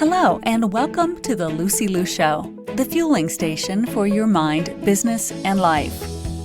Hello, and welcome to the Lucy Liu Show, the fueling station for your mind, business, and life.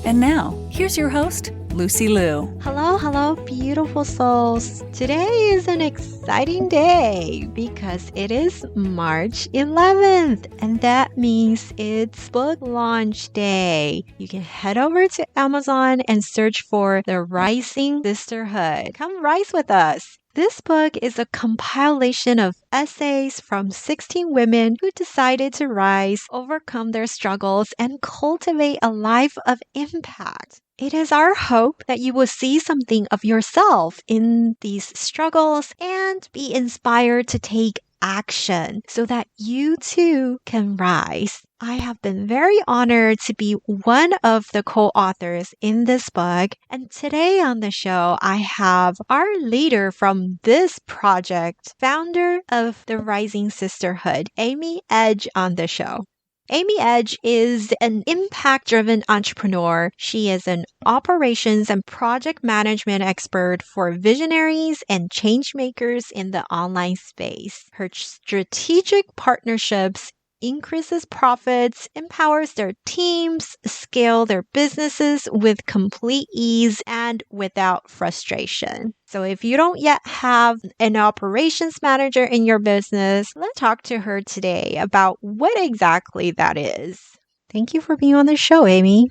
And now, here's your host, Lucy Liu. Hello, beautiful souls. Today is an exciting day because it is March 11th, and that means it's book launch day. You can head over to Amazon and search for The Rising Sisterhood. Come rise with us. This book is a compilation of essays from 16 women who decided to rise, overcome their struggles, and cultivate a life of impact. It is our hope that you will see something of yourself in these struggles and be inspired to take action so that you too can rise. I have been very honored to be one of the co-authors in this book. And today on the show, I have our leader from this project, founder of the Rising Sisterhood, Amy Edge, on the show. Amy Edge is an impact-driven entrepreneur. She is an operations and project management expert for visionaries and change makers in the online space. Her strategic partnerships increases profits, empowers their teams, scale their businesses with complete ease and without frustration. So if you don't yet have an operations manager in your business, let's talk to her today about what exactly that is. Thank you for being on the show, Amy.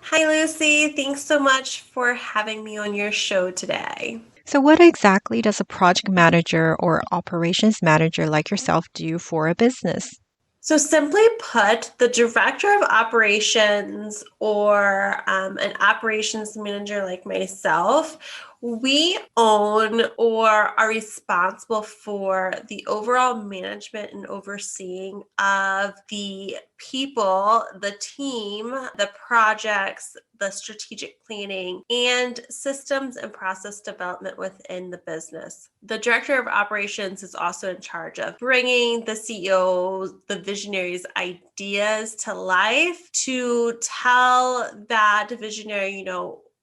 Hi, Lucy. Thanks so much for having me on your show today. So what exactly does a project manager or operations manager like yourself do for a business? So simply put, the director of operations or an operations manager like myself, we own or are responsible for the overall management and overseeing of the people, the team, the projects, the strategic planning, and systems and process development within the business. The director of operations is also in charge of bringing the CEO, the visionaries' ideas to life, to tell that visionary,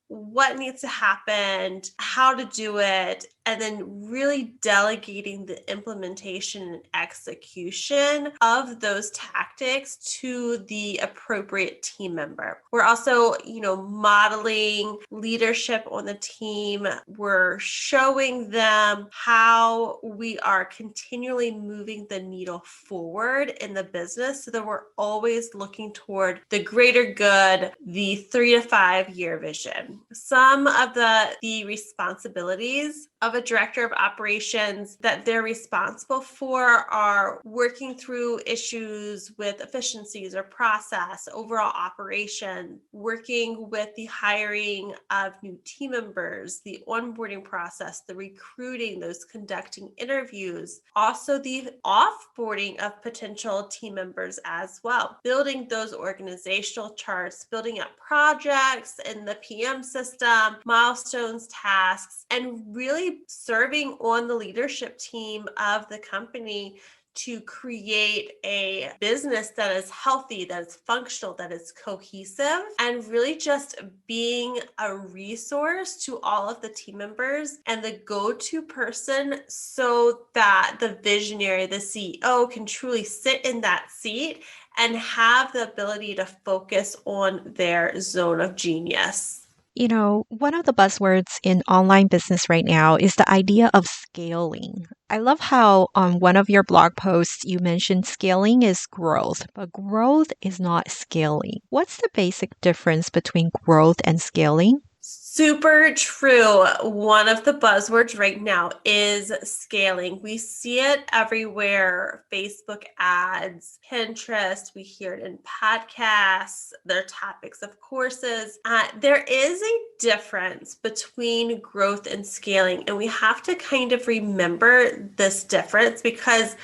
what needs to happen, how to do it, and then really delegating the implementation and execution of those tactics to the appropriate team member. We're also, modeling leadership on the team. We're showing them how we are continually moving the needle forward in the business so that we're always looking toward the greater good, the 3 to 5 year vision. Some of the responsibilities of a director of operations that they're responsible for are working through issues with efficiencies or process, overall operation, working with the hiring of new team members, the onboarding process, the recruiting, those conducting interviews, also the offboarding of potential team members as well, building those organizational charts, building up projects in the PM system, milestones, tasks, and really serving on the leadership team of the company to create a business that is healthy, that is functional, that is cohesive, and really just being a resource to all of the team members and the go-to person so that the visionary, the CEO, can truly sit in that seat and have the ability to focus on their zone of genius. One of the buzzwords in online business right now is the idea of scaling. I love how on one of your blog posts you mentioned scaling is growth, but growth is not scaling. What's the basic difference between growth and scaling? Super true. One of the buzzwords right now is scaling. We see it everywhere. Facebook ads, Pinterest, we hear it in podcasts, their topics of courses. There is a difference between growth and scaling, and we have to kind of remember this difference because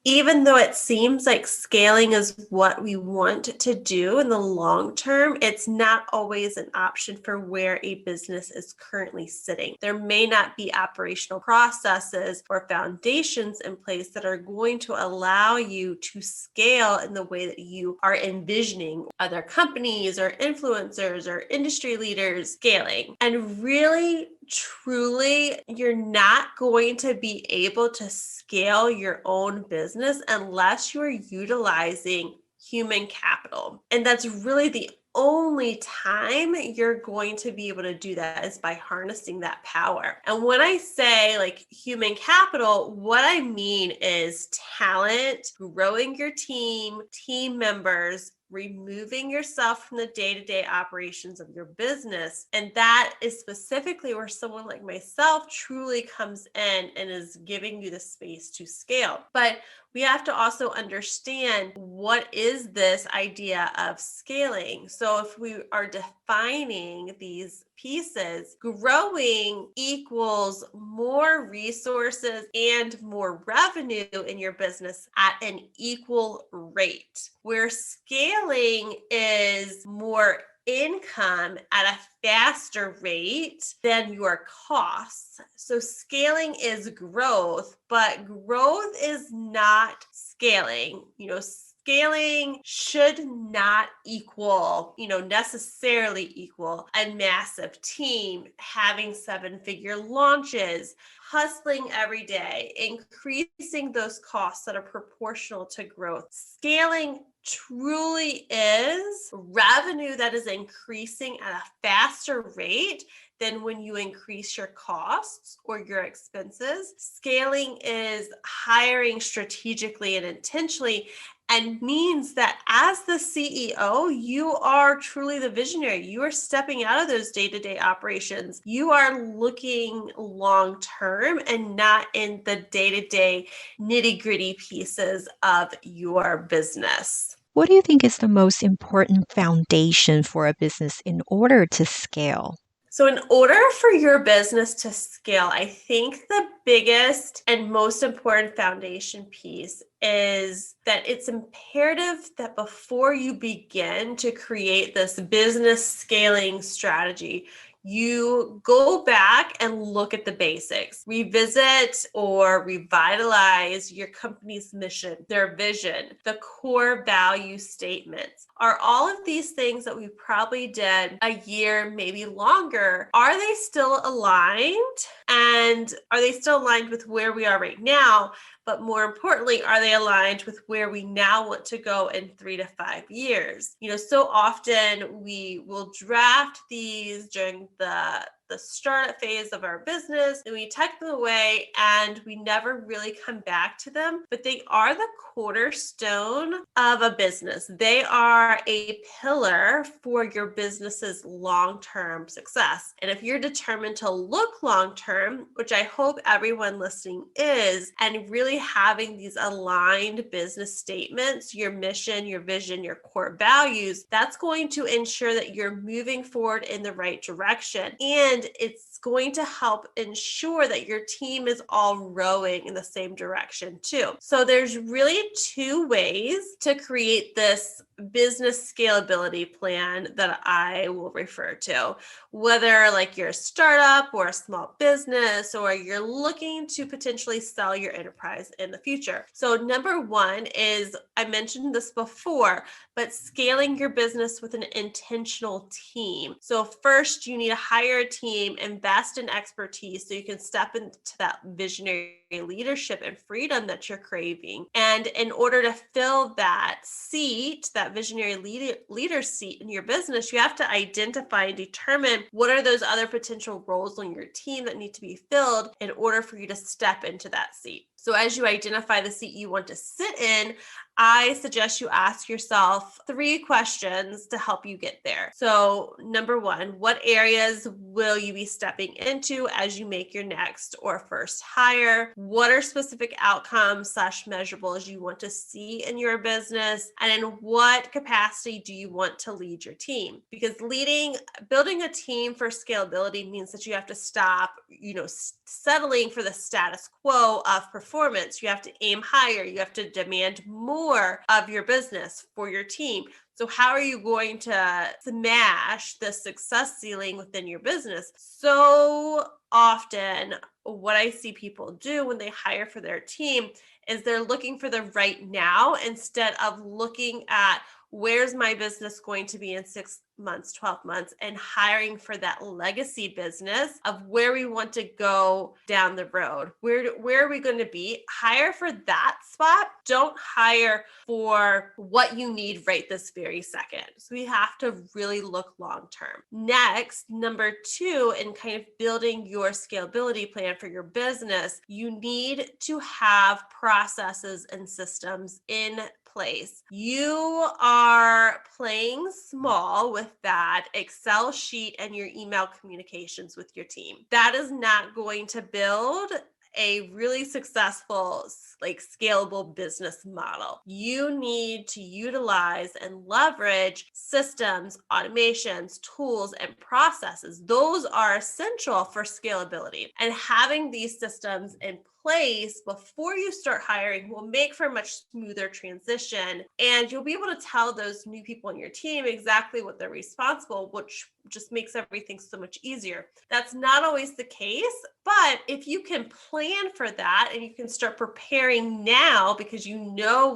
even though it seems like scaling is what we want to do in the long term, it's not always an option for where a business is currently sitting. There may not be operational processes or foundations in place that are going to allow you to scale in the way that you are envisioning other companies or influencers or industry leaders scaling. And really truly, you're not going to be able to scale your own business unless you're utilizing human capital. And that's really the only time you're going to be able to do that is by harnessing that power. And when I say like human capital, what I mean is talent, growing your team members, removing yourself from the day-to-day operations of your business. And that is specifically where someone like myself truly comes in and is giving you the space to scale. But we have to also understand what is this idea of scaling. So if we are defining these pieces, growing equals more resources and more revenue in your business at an equal rate, where scaling is more income at a faster rate than your costs. So scaling is growth, but growth is not scaling. Scaling should not equal, necessarily equal a massive team, having 7-figure launches, hustling every day, increasing those costs that are proportional to growth. Scaling truly is revenue that is increasing at a faster rate than when you increase your costs or your expenses. Scaling is hiring strategically and intentionally, and means that as the CEO, you are truly the visionary. You are stepping out of those day-to-day operations. You are looking long-term and not in the day-to-day nitty-gritty pieces of your business. What do you think is the most important foundation for a business in order to scale? So in order for your business to scale, I think the biggest and most important foundation piece is that it's imperative that before you begin to create this business scaling strategy, you go back and look at the basics, revisit or revitalize your company's mission, their vision, the core value statements. Are all of these things that we probably did a year, maybe longer, are they still aligned? And are they still aligned with where we are right now? But more importantly, are they aligned with where we now want to go in 3 to 5 years? So often we will draft these during the startup phase of our business, and we tuck them away and we never really come back to them, but they are the cornerstone of a business. They are a pillar for your business's long-term success. And if you're determined to look long-term, which I hope everyone listening is, and really having these aligned business statements, your mission, your vision, your core values, that's going to ensure that you're moving forward in the right direction. And it's going to help ensure that your team is all rowing in the same direction too. So there's really 2 ways to create this business scalability plan that I will refer to, whether like you're a startup or a small business, or you're looking to potentially sell your enterprise in the future. So number 1 is, I mentioned this before, but scaling your business with an intentional team. So first, you need to hire a team, invest in expertise so you can step into that visionary leadership and freedom that you're craving. And in order to fill that seat, that visionary leader seat in your business, you have to identify and determine what are those other potential roles on your team that need to be filled in order for you to step into that seat. So as you identify the seat you want to sit in, I suggest you ask yourself 3 questions to help you get there. So number 1, what areas will you be stepping into as you make your next or first hire? What are specific outcomes / measurables you want to see in your business? And in what capacity do you want to lead your team? Because building a team for scalability means that you have to stop, settling for the status quo of performance. You have to aim higher. You have to demand more of your business for your team. So how are you going to smash the success ceiling within your business? So often what I see people do when they hire for their team is they're looking for the right now instead of looking at where's my business going to be in 6 months, 12 months, and hiring for that legacy business of where we want to go down the road. Where are we going to be? Hire for that spot. Don't hire for what you need right this very second. So we have to really look long term. Next, number 2, in kind of building your scalability plan for your business, you need to have processes and systems in place. You are playing small with that Excel sheet and your email communications with your team. That is not going to build a really successful, scalable business model. You need to utilize and leverage systems, automations, tools, and processes. Those are essential for scalability. And having these systems in place before you start hiring will make for a much smoother transition. And you'll be able to tell those new people in your team exactly what they're responsible, which just makes everything so much easier. That's not always the case, but if you can plan for that and you can start preparing now because you know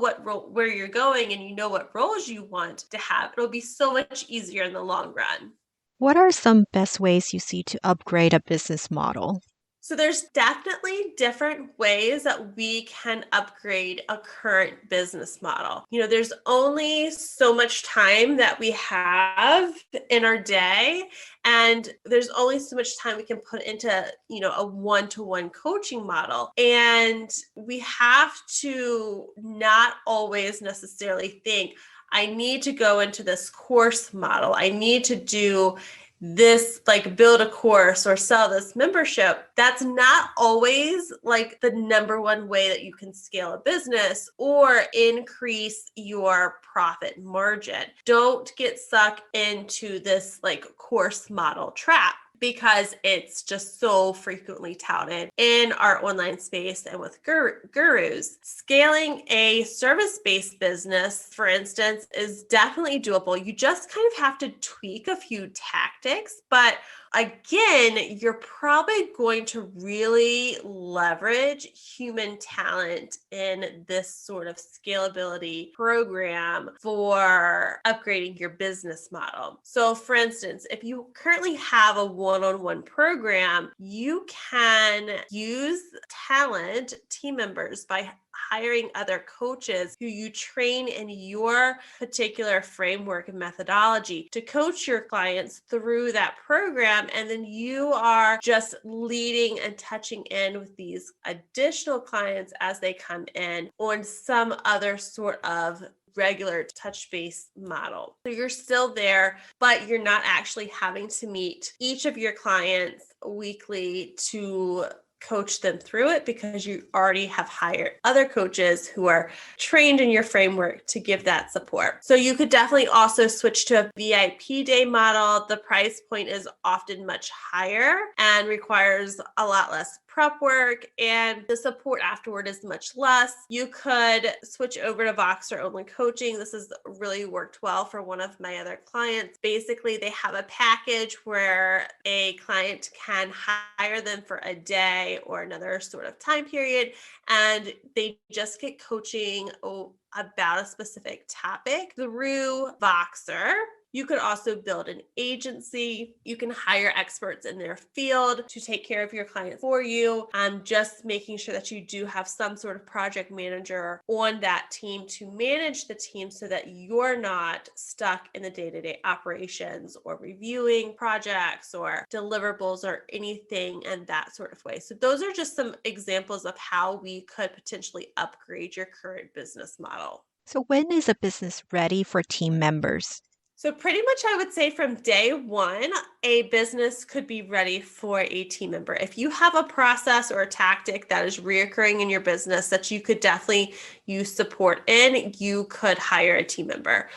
where you're going and you know what roles you want to have, it'll be so much easier in the long run. What are some best ways you see to upgrade a business model? So there's definitely different ways that we can upgrade a current business model. There's only so much time that we have in our day, and there's only so much time we can put into, a one-to-one coaching model. And we have to not always necessarily think, I need to go into this course model. I need to do this, build a course or sell this membership. That's not always the number one way that you can scale a business or increase your profit margin. Don't get sucked into this course model trap, because it's just so frequently touted in our online space and with gurus. Scaling a service-based business, for instance, is definitely doable. You just kind of have to tweak a few tactics, but again, you're probably going to really leverage human talent in this sort of scalability program for upgrading your business model. So for instance, if you currently have a one-on-one program, you can use talent, team members, by hiring other coaches who you train in your particular framework and methodology to coach your clients through that program. And then you are just leading and touching in with these additional clients as they come in on some other sort of regular touch base model. So you're still there, but you're not actually having to meet each of your clients weekly to coach them through it, because you already have hired other coaches who are trained in your framework to give that support. So you could definitely also switch to a VIP day model. The price point is often much higher and requires a lot less prep work, and the support afterward is much less. You could switch over to Voxer only coaching. This has really worked well for one of my other clients. Basically, they have a package where a client can hire them for a day or another sort of time period, and they just get coaching about a specific topic through Voxer. You could also build an agency. You can hire experts in their field to take care of your clients for you. Just making sure that you do have some sort of project manager on that team to manage the team so that you're not stuck in the day-to-day operations or reviewing projects or deliverables or anything in that sort of way. So those are just some examples of how we could potentially upgrade your current business model. So when is a business ready for team members? So pretty much I would say from day one, a business could be ready for a team member. If you have a process or a tactic that is reoccurring in your business that you could definitely use support in, you could hire a team member.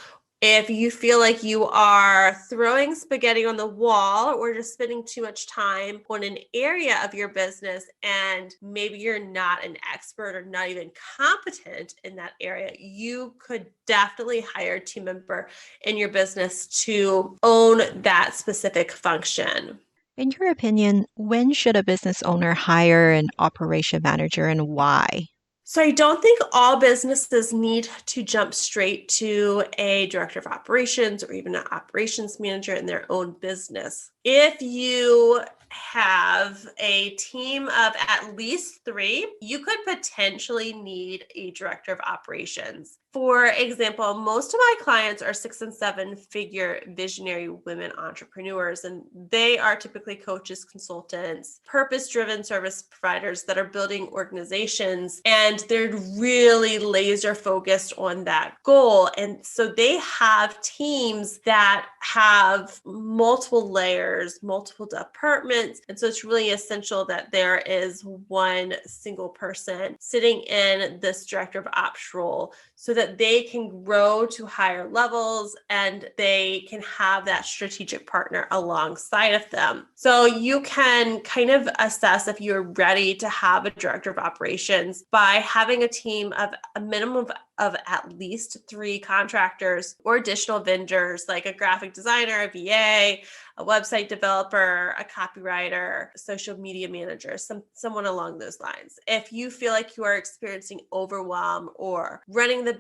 If you feel like you are throwing spaghetti on the wall or just spending too much time on an area of your business and maybe you're not an expert or not even competent in that area, you could definitely hire a team member in your business to own that specific function. In your opinion, when should a business owner hire an operation manager and why? So I don't think all businesses need to jump straight to a director of operations or even an operations manager in their own business. If you have a team of at least 3, you could potentially need a director of operations. For example, most of my clients are 6 and 7 figure visionary women entrepreneurs, and they are typically coaches, consultants, purpose-driven service providers that are building organizations, and they're really laser focused on that goal. And so they have teams that have multiple layers, multiple departments. And so it's really essential that there is one single person sitting in this director of ops role so that they can grow to higher levels and they can have that strategic partner alongside of them. So you can kind of assess if you're ready to have a director of operations by having a team of a minimum of at least 3 contractors or additional vendors like a graphic designer, a VA, a website developer, a copywriter, social media manager, someone along those lines. If you feel like you are experiencing overwhelm or running the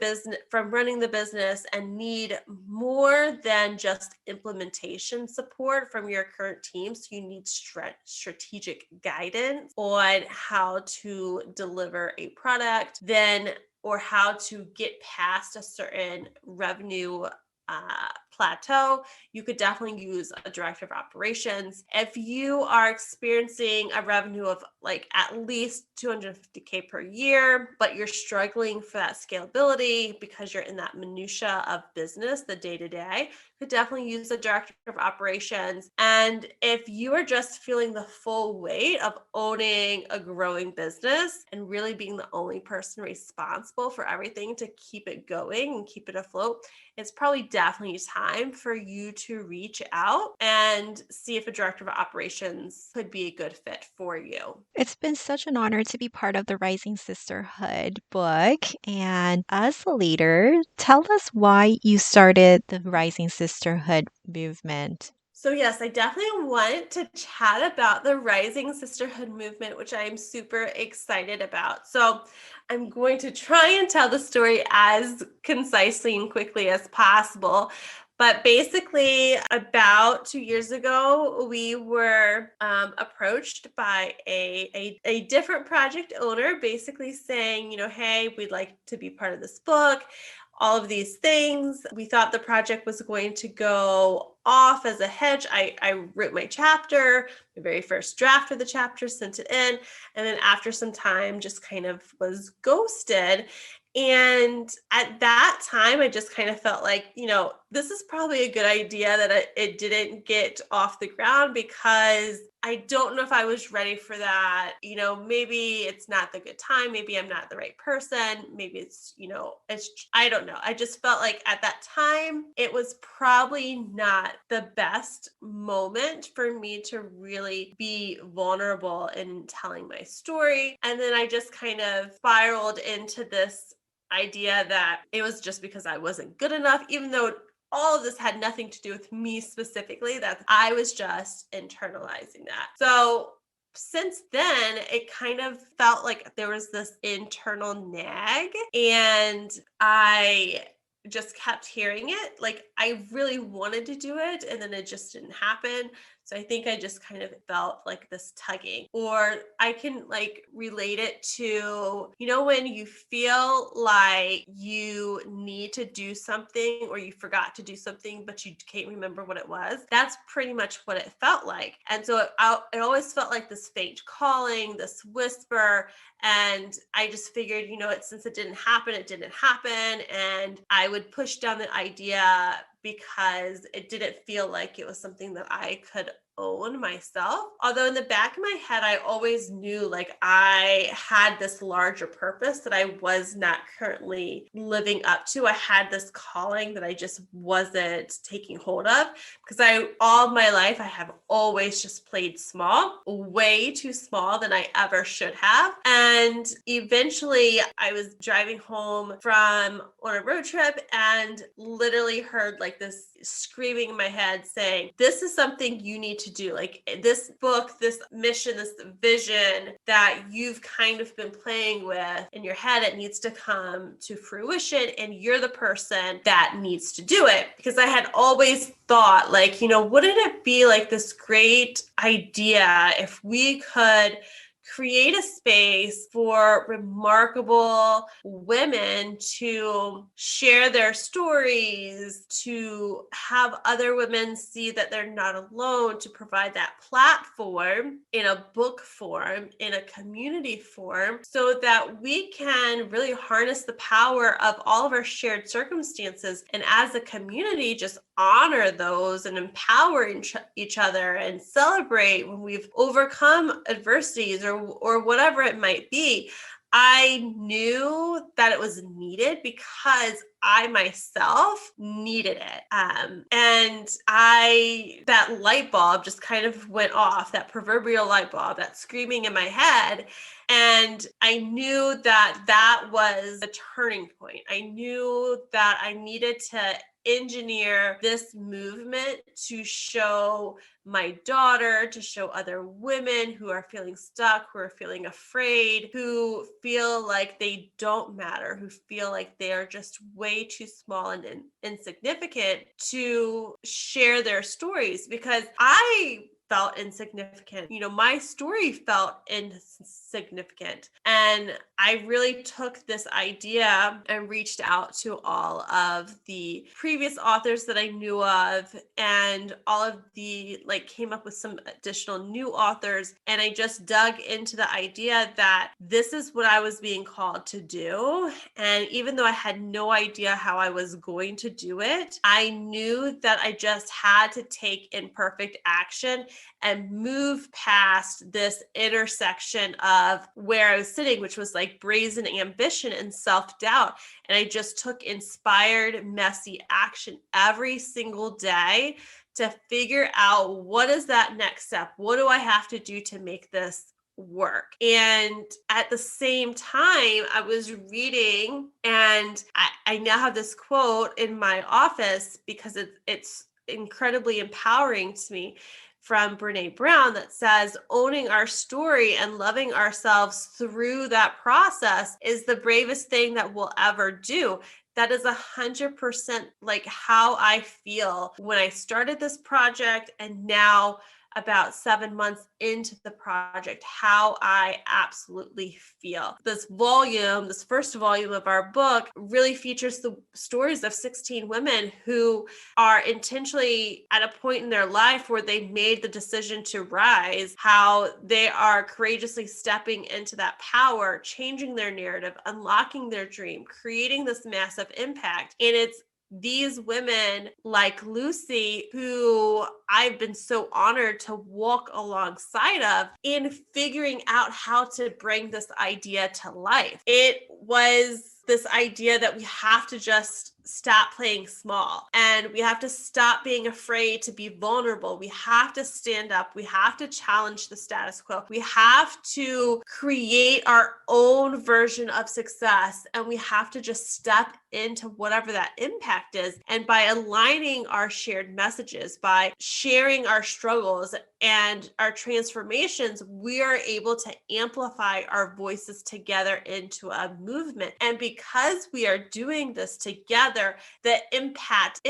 business and need more than just implementation support from your current team, so you need strategic guidance on how to deliver a product, then or how to get past a certain revenue plateau, you could definitely use a director of operations. If you are experiencing a revenue of like at least $250K per year, but you're struggling for that scalability because you're in that minutia of business, the day-to-day, could definitely use a director of operations. And if you are just feeling the full weight of owning a growing business and really being the only person responsible for everything to keep it going and keep it afloat, it's probably definitely time for you to reach out and see if a director of operations could be a good fit for you. It's been such an honor to be part of the Rising Sisterhood book. And as a leader, tell us why you started the Rising Sisterhood movement. So yes, I definitely want to chat about the Rising Sisterhood movement, which I am super excited about. So I'm going to try and tell the story as concisely and quickly as possible. But basically, about 2 years ago, we were approached by a different project owner, basically saying, hey, we'd like to be part of this book. All of these things. We thought the project was going to go off as a hedge. I wrote my chapter, the very first draft of the chapter, sent it in, and then after some time just kind of was ghosted. And at that time, I just kind of felt like, this is probably a good idea that it didn't get off the ground because I don't know if I was ready for that. Maybe it's not the good time. Maybe I'm not the right person. Maybe it's, I don't know. I just felt like at that time, it was probably not the best moment for me to really be vulnerable in telling my story. And then I just kind of spiraled into this idea that it was just because I wasn't good enough, even though all of this had nothing to do with me specifically, that I was just internalizing that. So since then, it kind of felt like there was this internal nag, and I just kept hearing it. Like I really wanted to do it, and then it just didn't happen. So I think I just kind of felt like this tugging, or I can like relate it to, when you feel like you need to do something or you forgot to do something, but you can't remember what it was. That's pretty much what it felt like. And so it always felt like this faint calling, this whisper. And I just figured, since it didn't happen, it didn't happen. And I would push down the idea because it didn't feel like it was something that I could own myself. Although in the back of my head, I always knew like I had this larger purpose that I was not currently living up to. I had this calling that I just wasn't taking hold of because all of my life, I have always just played small, way too small than I ever should have. And eventually I was driving home from on a road trip and literally heard like this screaming in my head saying, this is something you need to to do. Like this book, this mission, this vision that you've kind of been playing with in your head, it needs to come to fruition, and you're the person that needs to do it. Because I had always thought, like, wouldn't it be like this great idea if we could create a space for remarkable women to share their stories, to have other women see that they're not alone, to provide that platform in a book form, in a community form, so that we can really harness the power of all of our shared circumstances, and as a community just honor those and empower each other and celebrate when we've overcome adversities or whatever it might be. I knew that it was needed because I myself needed it. And that light bulb just kind of went off, that proverbial light bulb, that screaming in my head. And I knew that that was the turning point. I knew that I needed to engineer this movement to show my daughter, to show other women who are feeling stuck, who are feeling afraid, who feel like they don't matter, who feel like they are just way too small and insignificant, to share their stories. Because I felt insignificant. My story felt insignificant. And I really took this idea and reached out to all of the previous authors that I knew of, and all of came up with some additional new authors. And I just dug into the idea that this is what I was being called to do. And even though I had no idea how I was going to do it, I knew that I just had to take imperfect action and move past this intersection of where I was sitting, which was like brazen ambition and self-doubt. And I just took inspired, messy action every single day to figure out, what is that next step? What do I have to do to make this work? And at the same time, I was reading, and I now have this quote in my office because it's incredibly empowering to me, from Brene Brown, that says, owning our story and loving ourselves through that process is the bravest thing that we'll ever do. That is 100% like how I feel when I started this project, and now about 7 months into the project, how I absolutely feel. This first volume of our book, really features the stories of 16 women who are intentionally at a point in their life where they made the decision to rise, how they are courageously stepping into that power, changing their narrative, unlocking their dream, creating this massive impact. And it's these women like Lucy, who I've been so honored to walk alongside of in figuring out how to bring this idea to life. It was this idea that we have to just stop playing small, and we have to stop being afraid to be vulnerable. We have to stand up. We have to challenge the status quo. We have to create our own version of success, and we have to just step into whatever that impact is. And by aligning our shared messages, by sharing our struggles and our transformations, we are able to amplify our voices together into a movement. And because we are doing this together, the impact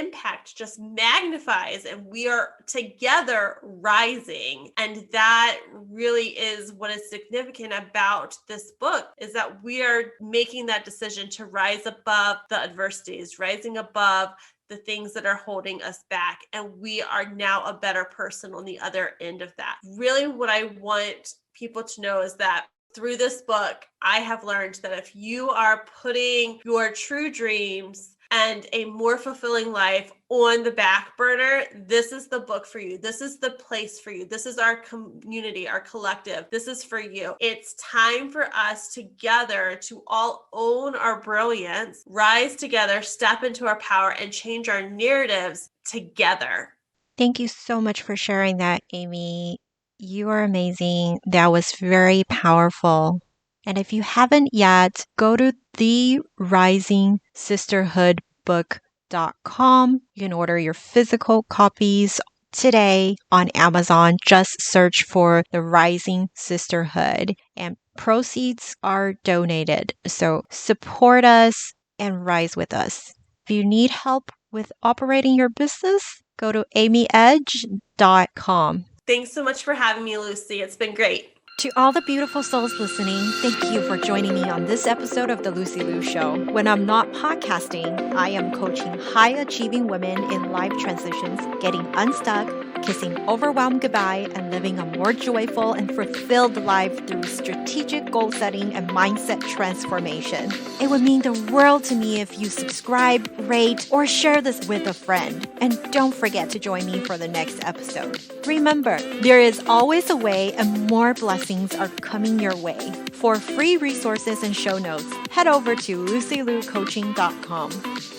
just magnifies, and we are together rising. And that really is what is significant about this book, is that we are making that decision to rise above the adversities, rising above the things that are holding us back. And we are now a better person on the other end of that. Really, what I want people to know is that through this book, I have learned that if you are putting your true dreams and a more fulfilling life on the back burner, this is the book for you. This is the place for you. This is our community, our collective. This is for you. It's time for us together to all own our brilliance, rise together, step into our power, and change our narratives together. Thank you so much for sharing that, Amy. You are amazing. That was very powerful. And if you haven't yet, go to therisingsisterhoodbook.com. You can order your physical copies today on Amazon. Just search for The Rising Sisterhood, and proceeds are donated. So support us and rise with us. If you need help with operating your business, go to amyedge.com. Thanks so much for having me, Lucy. It's been great. To all the beautiful souls listening, thank you for joining me on this episode of The Lucy Liu Show. When I'm not podcasting, I am coaching high-achieving women in life transitions, getting unstuck, kissing overwhelm goodbye, and living a more joyful and fulfilled life through strategic goal setting and mindset transformation. It would mean the world to me if you subscribe, rate, or share this with a friend. And don't forget to join me for the next episode. Remember, there is always a way, and more blessings are coming your way. For free resources and show notes, head over to lucylucoaching.com.